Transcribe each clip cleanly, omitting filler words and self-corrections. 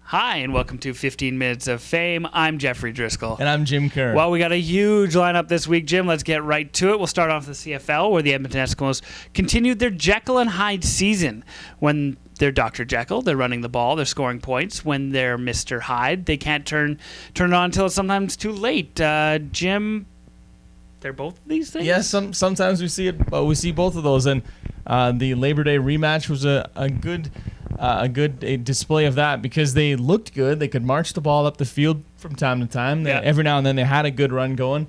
Hi, and welcome to 15 Minutes of Fame. I'm Jeffrey Driscoll. And I'm Jim Kerr. Well, we got a huge lineup this week, Jim. Let's get right to it. We'll start off with the CFL, where the Edmonton Eskimos continued their Jekyll and Hyde season. When they're Dr. Jekyll, they're running the ball, they're scoring points. When they're Mr. Hyde, they can't turn it on until it's sometimes too late. Jim, they're both of these things? Yeah, sometimes we see it, but we see both of those. And the Labor Day rematch was a good display of that because they looked good. They could march the ball up the field from time to time. Every now and then they had a good run going.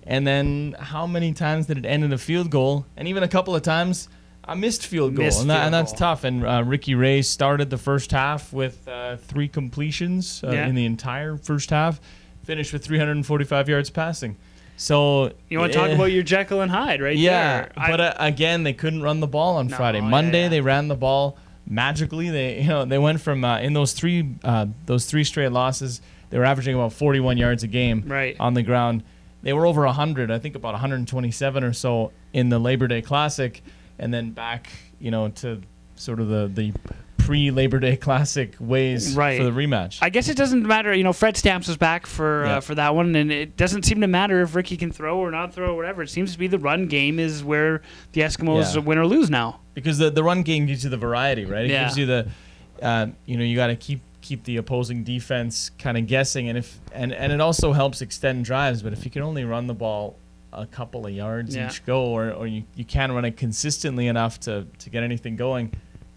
And then how many times did it end in a field goal? And even a couple of times a missed field goal. And that's tough. And Ricky Ray started the first half with 3 completions in the entire first half, finished with 345 yards passing. So you want to talk about your Jekyll and Hyde right there. But again, they couldn't run the ball on Friday. Monday they ran the ball magically. They went from in those three straight losses, they were averaging about 41 yards a game on the ground. They were over 100, I think about 127 or so in the Labor Day Classic, and then back to sort of the pre-Labor Day Classic ways for the rematch. I guess it doesn't matter. Fred Stamps was back for that one, and it doesn't seem to matter if Ricky can throw or not throw or whatever. It seems to be the run game is where the Eskimos win or lose now. Because the run game gives you the variety, right? It gives you the, you got to keep the opposing defense kind of guessing, and it also helps extend drives. But if you can only run the ball a couple of yards each go, or you can't run it consistently enough to get anything going,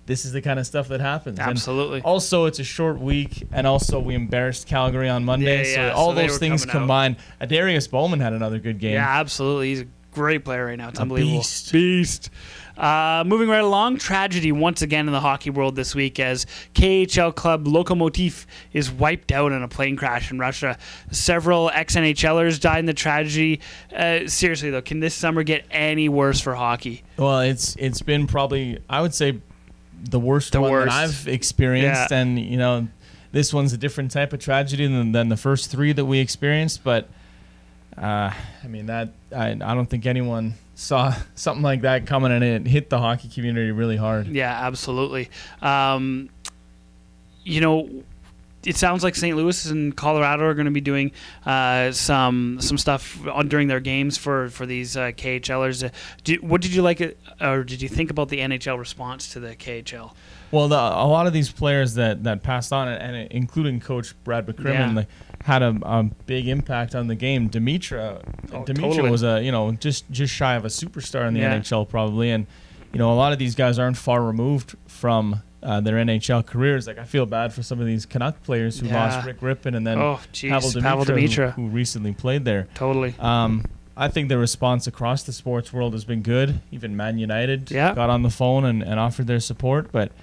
this is the kind of stuff that happens. Absolutely. And also, it's a short week, and also we embarrassed Calgary on Monday. So all those things combined. Darius Bowman had another good game. Yeah, absolutely. He's a great player right now. It's unbelievable. Beast. Moving right along, tragedy once again in the hockey world this week as KHL club Lokomotiv is wiped out in a plane crash in Russia. Several ex-NHLers died in the tragedy. Seriously, though, can this summer get any worse for hockey? Well, it's been probably, I would say, the worst one that I've experienced. And, this one's a different type of tragedy than the first 3 that we experienced. But, I don't think anyone saw something like that coming, and it hit the hockey community really hard. Yeah, absolutely. It sounds like St. Louis and Colorado are going to be doing some stuff during their games for these KHLers. What did you like, or did you think about the NHL response to the KHL? Well, a lot of these players that passed on, and including Coach Brad McCrimmon, had a big impact on the game. Dimitra totally. was just shy of a superstar in the NHL probably, and a lot of these guys aren't far removed from their NHL careers. Like, I feel bad for some of these Canuck players who lost Rick Rippon and then Pavel Dimitra, who recently played there. Totally. I think the response across the sports world has been good. Even Man United got on the phone and offered their support, but.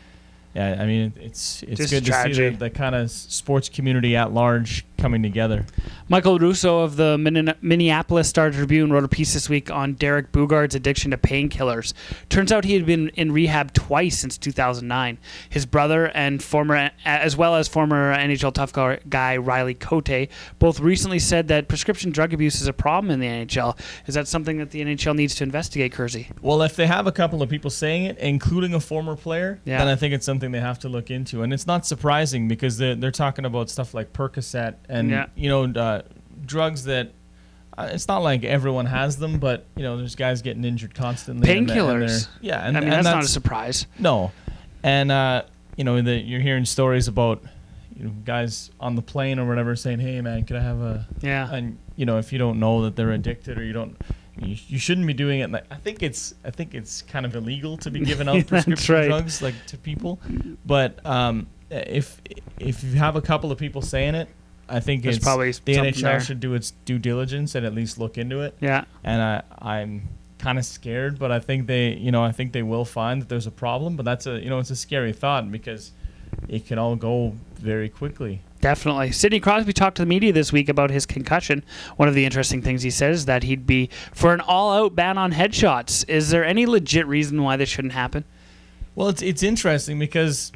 Yeah, I mean, it's good to see the kind of sports community at large coming together. Michael Russo of the Minneapolis Star-Tribune wrote a piece this week on Derek Boogaard's addiction to painkillers. Turns out he had been in rehab twice since 2009. His brother and as well as former NHL tough guy Riley Cote both recently said that prescription drug abuse is a problem in the NHL. Is that something that the NHL needs to investigate, Kersey? Well, if they have a couple of people saying it, including a former player, then I think it's something they have to look into. And it's not surprising because they're talking about stuff like Percocet and drugs that it's not like everyone has them, but there's guys getting injured constantly. Painkillers. And that's not a surprise. No. And you're hearing stories about guys on the plane or whatever saying, "Hey man, can I have a..." And if you don't know that they're addicted, or you shouldn't be doing it. I think it's kind of illegal to be giving out prescription drugs to people. But if you have a couple of people saying it, I think it's probably the NHL should do its due diligence and at least look into it. Yeah. And I'm kind of scared, but I think they will find that there's a problem. But that's it's a scary thought because it can all go very quickly. Definitely. Sidney Crosby talked to the media this week about his concussion. One of the interesting things he says is that he'd be for an all-out ban on headshots. Is there any legit reason why this shouldn't happen? Well, it's interesting because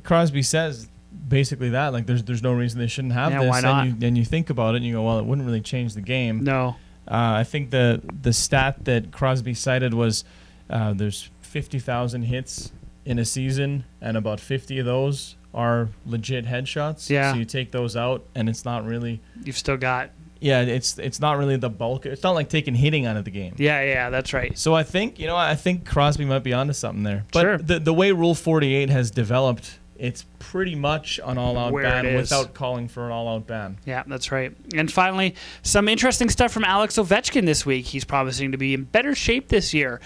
Crosby says basically that there's no reason they shouldn't have this. Why not? And you think about it and you go, well, it wouldn't really change the game. No. I think the stat that Crosby cited was there's 50,000 hits in a season, and about 50 of those are legit headshots. Yeah. So you take those out, and it's not really. You've still got. Yeah, it's not really the bulk. It's not like taking hitting out of the game. Yeah, that's right. So I think Crosby might be onto something there. But Sure. the way Rule 48 has developed, it's pretty much an all-out Where ban it is. without calling for an all-out ban. Yeah, that's right. And finally, some interesting stuff from Alex Ovechkin this week. He's promising to be in better shape this year.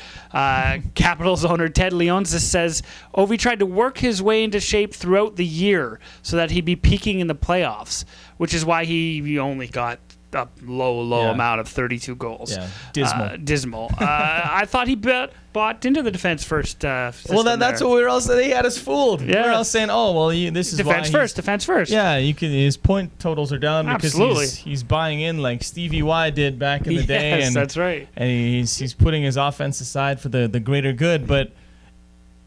Capitals owner Ted Leonsis says Ovi tried to work his way into shape throughout the year so that he'd be peaking in the playoffs, which is why he only got a low amount of 32 goals. Yeah, dismal. I thought he bought into the defense first. Well, that's what we were all saying. He had us fooled. Yeah. We were all saying, "Oh, well, this is defense why first. Defense first." Yeah, his point totals are down because Absolutely. he's buying in like Stevie Y did back in the day. Yes, and that's right. And he's putting his offense aside for the greater good, but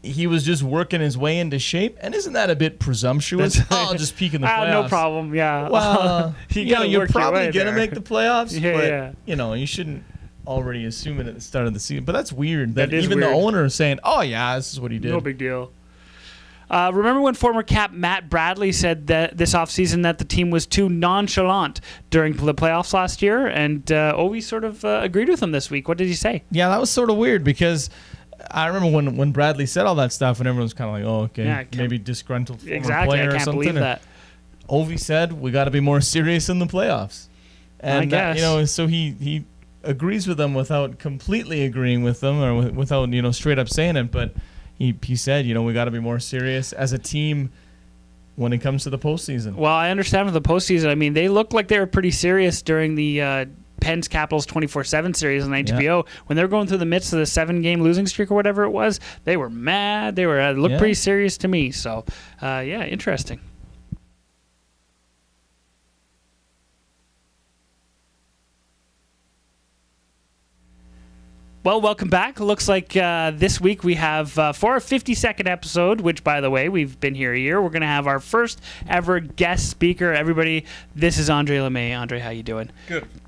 he was just working his way into shape. And isn't that a bit presumptuous? That's right. I'll just peak in the playoffs. No problem. Yeah. Well, you're probably going to make the playoffs, Yeah, but you shouldn't already assume it at the start of the season. But that's weird that is even weird. the owner is saying, "Oh yeah, this is what he did." No big deal. Remember when former Cap Matt Bradley said that this offseason that the team was too nonchalant during the playoffs last year? And Ovi sort of agreed with him this week. What did he say? Yeah, that was sort of weird because I remember when Bradley said all that stuff and everyone was kind of like, "Oh, okay, Yeah, maybe disgruntled former Exactly. player I or can't something." believe that. Ovi said, "We got to be more serious in the playoffs." And I guess. so he agrees with them without completely agreeing with them or without straight up saying it, but he said, we got to be more serious as a team when it comes to the postseason. Well, I understand with the postseason. I mean, they looked like they were pretty serious during the Pens Capitals 24/7 series on HBO. Yeah. When they were going through the midst of the 7-game losing streak or whatever it was, they were mad. They were looked pretty serious to me. So, interesting. Well, welcome back. Looks like this week we have, for our 52nd episode, which, by the way, we've been here a year, we're going to have our first ever guest speaker. Everybody, this is Andre LeMay. Andre, how you doing?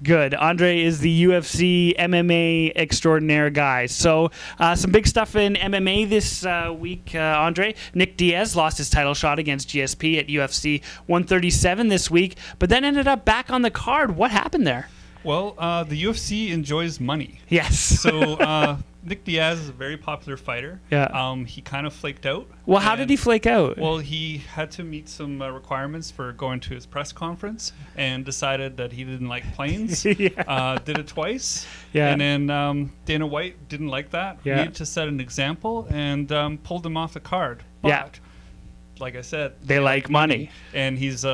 Good. Andre is the UFC MMA extraordinaire guy. So, some big stuff in MMA this week, Andre. Nick Diaz lost his title shot against GSP at UFC 137 this week, but then ended up back on the card. What happened there? Well, the UFC enjoys money. Yes. So Nick Diaz is a very popular fighter. Yeah. He kind of flaked out. Well, how did he flake out? Well, he had to meet some requirements for going to his press conference and decided that he didn't like planes. Yeah. Did it twice. Yeah. And then Dana White didn't like that. Yeah. Needed to set an example and pulled him off the card. But, Yeah. like I said, They like money. And he's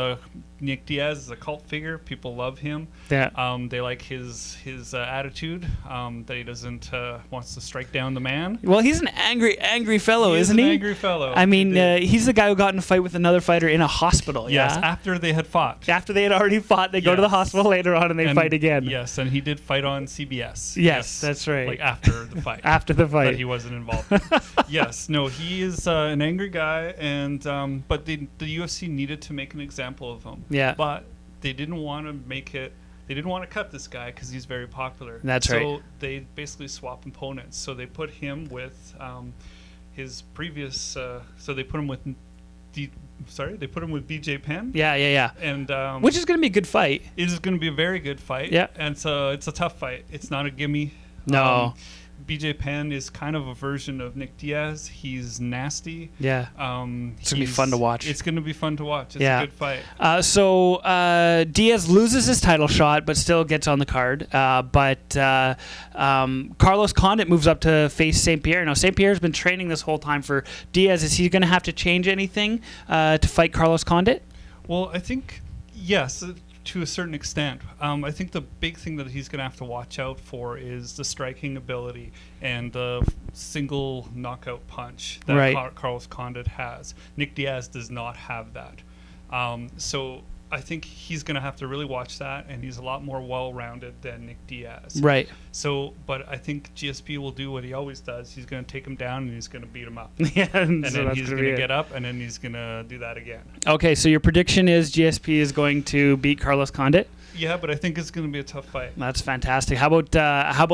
Nick Diaz is a cult figure. People love him. Yeah. They like his attitude that he doesn't wants to strike down the man. Well, he's an angry fellow, He is isn't an he? angry fellow. I mean, he's the guy who got in a fight with another fighter in a hospital. Yes, Yeah. after they had fought. After they had already fought, they go to the Yes. hospital later on and they fight again. Yes, and he did fight on CBS. Yes, that's right. Like after the fight. After the That fight. he wasn't involved in. Yes, no, he is an angry guy, and but the UFC needed to make an example of him. Yeah. But they didn't want to make it. They didn't want to cut this guy because he's very popular. That's right. So they basically swap opponents. So they put him with his previous. So they put him with. They put him with BJ Penn. Yeah. And Which is going to be a good fight. it is going to be a very good fight. Yeah. And so it's a tough fight. It's not a gimme. No. BJ Penn is kind of a version of Nick Diaz. He's nasty. Yeah. It's gonna be fun to watch. It's going to be fun to watch. It's Yeah. a good fight. So Diaz loses his title shot, but still gets on the card. But Carlos Condit moves up to face St. Pierre. Now, St. Pierre's been training this whole time for Diaz. Is he going to have to change anything to fight Carlos Condit? Well, I think, yes, to a certain extent. I think the big thing that he's going to have to watch out for is the striking ability and the single knockout punch that Right. Carlos Condit has. Nick Diaz does not have that. So I think he's going to have to really watch that, and he's a lot more well-rounded than Nick Diaz. Right. So, but I think GSP will do what he always does. He's going to take him down, and he's going to beat him up. Yeah, And so then that's he's gonna going be to it. get up, and then he's going to do that again. Okay, so your prediction is GSP is going to beat Carlos Condit? Yeah, but I think it's going to be a tough fight. That's fantastic. How about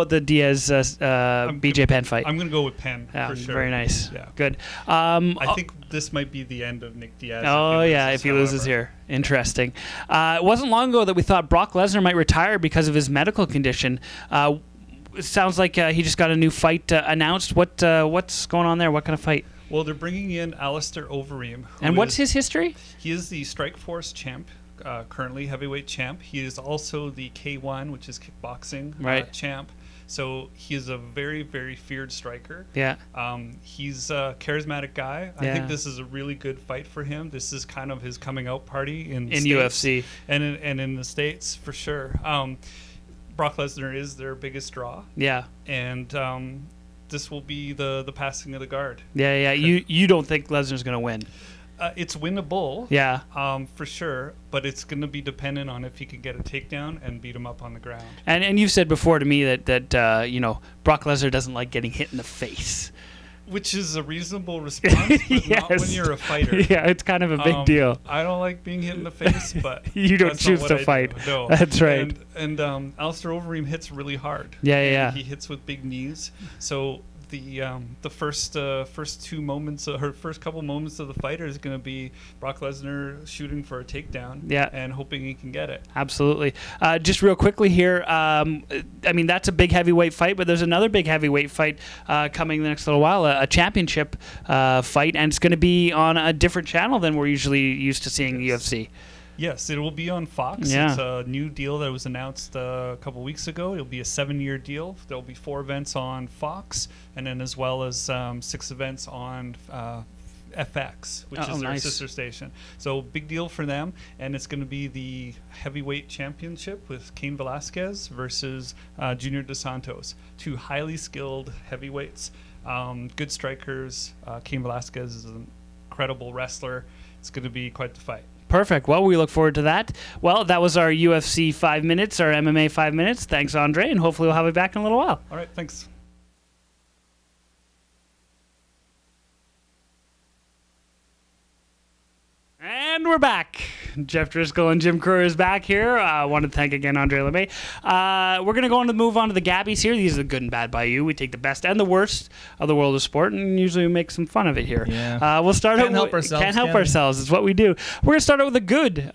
the Diaz BJ Penn fight? I'm going to go with Penn for sure. Very nice. Yeah. Good. I think this might be the end of Nick Diaz. If he loses here. Interesting. It wasn't long ago that we thought Brock Lesnar might retire because of his medical condition. It sounds like he just got a new fight announced. What's going on there? What kind of fight? Well, they're bringing in Alistair Overeem. And what's his history? He is the Strikeforce champ, currently heavyweight champ. He is also the K1, which is kickboxing champ. So he is a very, very feared striker. Yeah. He's a charismatic guy. I think this is a really good fight for him. This is kind of his coming out party in UFC and in the States for sure. Brock Lesnar is their biggest draw. Yeah. And this will be the passing of the guard. Yeah. You don't think Lesnar's going to win? It's winnable. Yeah. For sure. But it's going to be dependent on if he can get a takedown and beat him up on the ground. And you've said before to me that Brock Lesnar doesn't like getting hit in the face. Which is a reasonable response, but not when you're a fighter. Yeah, it's kind of a big deal. I don't like being hit in the face, but you don't choose to fight. No. That's right. And Alistair Overeem hits really hard. Yeah. He hits with big knees. So the first couple moments of the fight is going to be Brock Lesnar shooting for a takedown, and hoping he can get it. Absolutely. Just real quickly here, that's a big heavyweight fight, but there's another big heavyweight fight coming in the next little while, a championship fight, and it's going to be on a different channel than we're usually used to seeing UFC. Yes, it will be on Fox. Yeah. It's a new deal that was announced a couple weeks ago. It'll be a 7-year deal. There will be 4 events on Fox, and then as well as 6 events on FX, which is their sister station. So big deal for them, and it's going to be the heavyweight championship with Cain Velasquez versus Junior Dos Santos, 2 highly skilled heavyweights, good strikers. Cain Velasquez is an incredible wrestler. It's going to be quite the fight. Perfect. Well, we look forward to that. Well, that was our UFC 5 minutes, our MMA 5 minutes. Thanks, Andre, and hopefully we'll have you back in a little while. All right, thanks. And we're back. Jeff Driscoll and Jim Kerr is back here. I want to thank again Andre LeMay. We're going to move on to the GABBYs here. These are the good and bad by you. We take the best and the worst of the world of sport and usually we make some fun of it here. Yeah. We'll start Can't help ourselves. Can't help ourselves. It's what we do. We're going to start out with the good.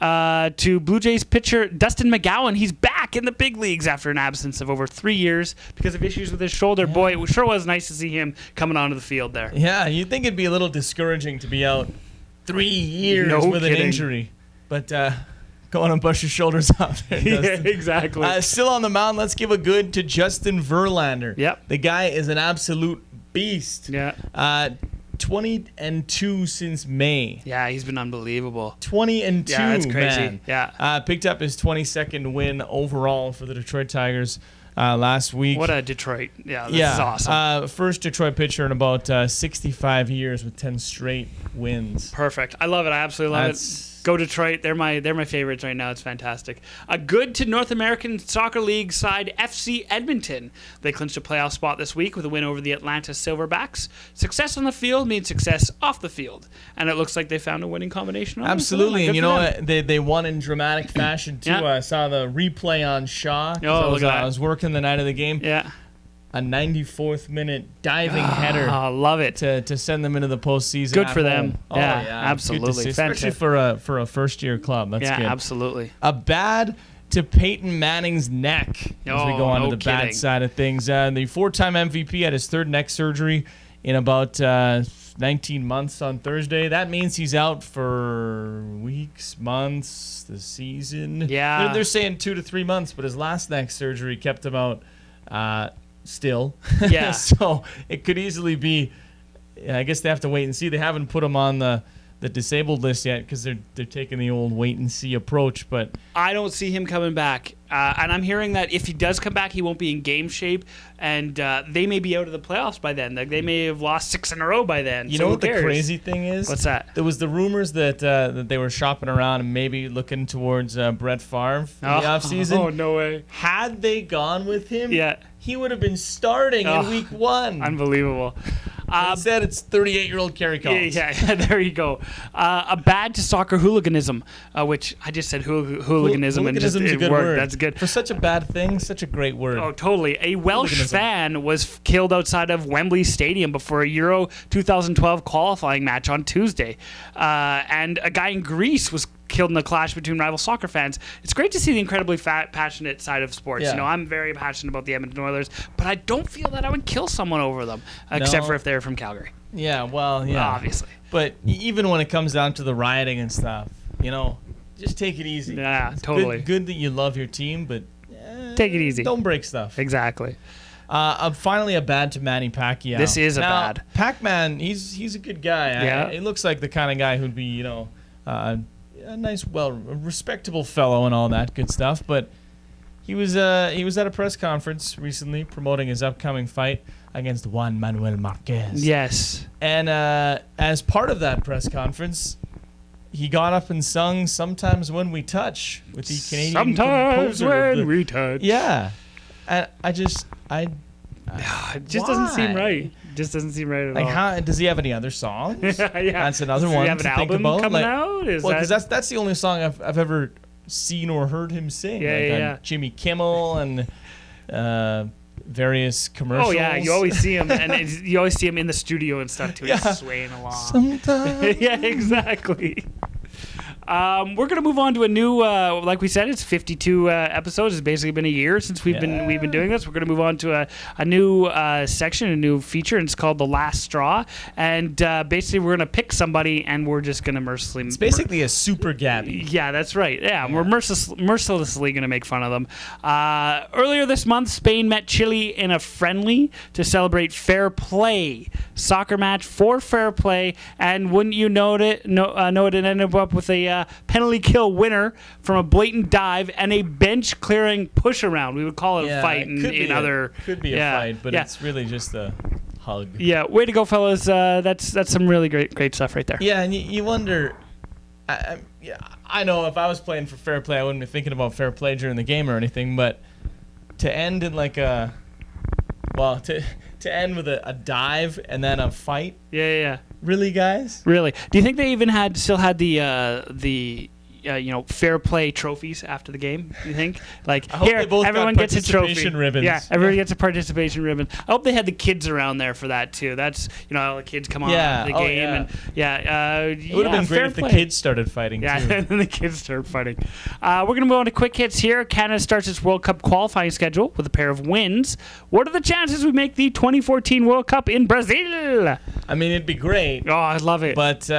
To Blue Jays pitcher Dustin McGowan. He's back in the big leagues after an absence of over 3 years because of issues with his shoulder. Boy, it sure was nice to see him coming onto the field there. Yeah, you'd think it'd be a little discouraging to be out 3 years with an injury. But go on and bust your shoulders out there, Dustin. Yeah, exactly. Still on the mound, let's give a good to Justin Verlander. Yep. The guy is an absolute beast. Yeah. 20-2 since May. Yeah, he's been unbelievable. 20-2, yeah, that's crazy. man. Yeah. Picked up his 22nd win overall for the Detroit Tigers last week. What a Detroit. Yeah, this is awesome. First Detroit pitcher in about 65 years with 10 straight wins. Perfect. I love it. I absolutely love it. Go Detroit. They're my favorites right now. It's fantastic. A good to North American Soccer League side FC Edmonton. They clinched a playoff spot this week with a win over the Atlanta Silverbacks. Success on the field means success off the field. And it looks like they found a winning combination. Absolutely. And you know what? They won in dramatic fashion too. I saw the replay on Shaw. I was working the night of the game. Yeah. A 94th minute diving header. I love it. To send them into the postseason. Good for them. Oh, yeah, absolutely. Especially for a first year club. That's good. Yeah, absolutely. A bad to Peyton Manning's neck as we go on to the bad side of things. The 4-time MVP had his 3rd neck surgery in about 19 months on Thursday. That means he's out for weeks, months, the season. Yeah. They're saying 2 to 3 months, but his last neck surgery kept him out still. Yeah. So it could easily be, I guess they have to wait and see. They haven't put him on the disabled list yet because they're taking the old wait and see approach. But I don't see him coming back. And I'm hearing that if he does come back, he won't be in game shape, and they may be out of the playoffs by then. Like, they may have lost 6 in a row by then. You know what the crazy thing is? What's that? There was the rumors that they were shopping around and maybe looking towards Brett Favre in the offseason. Oh, no way. Had they gone with him, yeah, he would have been starting in week 1. Unbelievable. Instead, it's 38-year-old Kerry Collins. Yeah, there you go. A bad to soccer hooliganism, which I just said hooliganism and just Hooliganism's a good word. That's good. For such a bad thing, such a great word. Oh, totally. A Welsh Hooliganism. fan was killed outside of Wembley Stadium before a Euro 2012 qualifying match on Tuesday. And a guy in Greece was killed in a clash between rival soccer fans. It's great to see the incredibly passionate side of sports. Yeah. You know, I'm very passionate about the Edmonton Oilers, but I don't feel that I would kill someone over them, except No. for if they're from Calgary. Yeah, well, yeah. Obviously. But even when it comes down to the rioting and stuff, you know, just take it easy. Yeah, It's totally. Good that you love your team, but Take it easy. Don't break stuff. Exactly. Finally, a bad to Manny Pacquiao. This is a now, bad. Pac-Man, he's a good guy. Yeah. He looks like the kind of guy who'd be, you know, a nice, a respectable fellow and all that good stuff. But he was at a press conference recently promoting his upcoming fight against Juan Manuel Marquez. Yes. And as part of that press conference, he got up and sung "Sometimes When We Touch" with the Canadian Sometimes composer of when we touch. Yeah, and it just doesn't seem why? right. Just doesn't seem right at Like, all. how does he have any other songs? Yeah. That's another Does he one have to an think album about. coming Like, out? Is well, because that... that's the only song I've ever seen or heard him sing. Yeah, like yeah. on Jimmy Kimmel and various commercials. Oh yeah, you always see him, and you always see him in the studio and stuff too. Yeah. He's swaying along. Sometimes. Yeah, exactly. We're gonna move on to a new, like we said, it's 52 episodes. It's basically been a year since we've been doing this. We're gonna move on to a new section, a new feature, and it's called The Last Straw. And basically, we're gonna pick somebody, and we're just gonna mercilessly. It's basically a super Gabby. Yeah, that's right. Yeah, we're mercilessly going to make fun of them. Earlier this month, Spain met Chile in a friendly to celebrate fair play. Soccer match for fair play, and wouldn't you know it, it ended up with a penalty kill winner from a blatant dive and a bench clearing push around. We would call it a fight in other. Could be a fight, but it's really just a hug. Yeah, way to go, fellas. That's some really great stuff right there. Yeah, and you wonder. I know if I was playing for fair play, I wouldn't be thinking about fair play during the game or anything. But to end in like to end with a dive and then a fight. Yeah. Really, guys? Really? Do you think they even still had the fair play trophies after the game? Do you think? Like, I hope here, they both everyone got gets a trophy. participation ribbons. Yeah, everybody gets a participation ribbon. I hope they had the kids around there for that too. That's all the kids come on after the game and it would have been great if the kids started fighting too. And then the kids started fighting. We're gonna move on to quick hits here. Canada starts its World Cup qualifying schedule with a pair of wins. What are the chances we make the 2014 World Cup in Brazil? I mean, it'd be great. Oh, I love it. But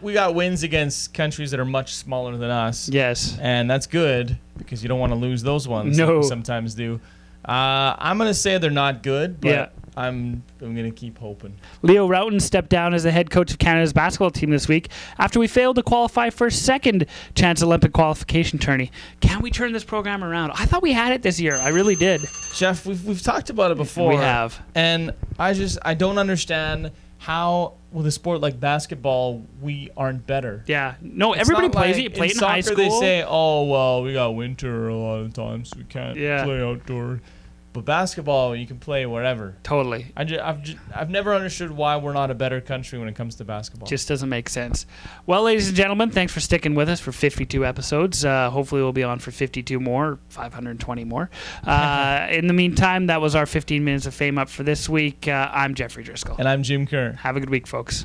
we got wins against countries that are much smaller than us. Yes. And that's good because you don't want to lose those ones. No. Like we sometimes do. I'm going to say they're not good, but I'm going to keep hoping. Leo Roughton stepped down as the head coach of Canada's basketball team this week after we failed to qualify for a second chance Olympic qualification tourney. Can we turn this program around? I thought we had it this year. I really did. Jeff, we've talked about it before. We have. And I don't understand how with a sport like basketball we aren't better. Yeah. No, It's everybody not plays like it. You play it in soccer, high school. they say, oh, well, we got winter a lot of times, so we can't play outdoor. But basketball, you can play wherever. Totally. I've never understood why we're not a better country when it comes to basketball. Just doesn't make sense. Well, ladies and gentlemen, thanks for sticking with us for 52 episodes. Hopefully we'll be on for 52 more, 520 more. In the meantime, that was our 15 minutes of fame up for this week. I'm Jeffrey Driscoll. And I'm Jim Kerr. Have a good week, folks.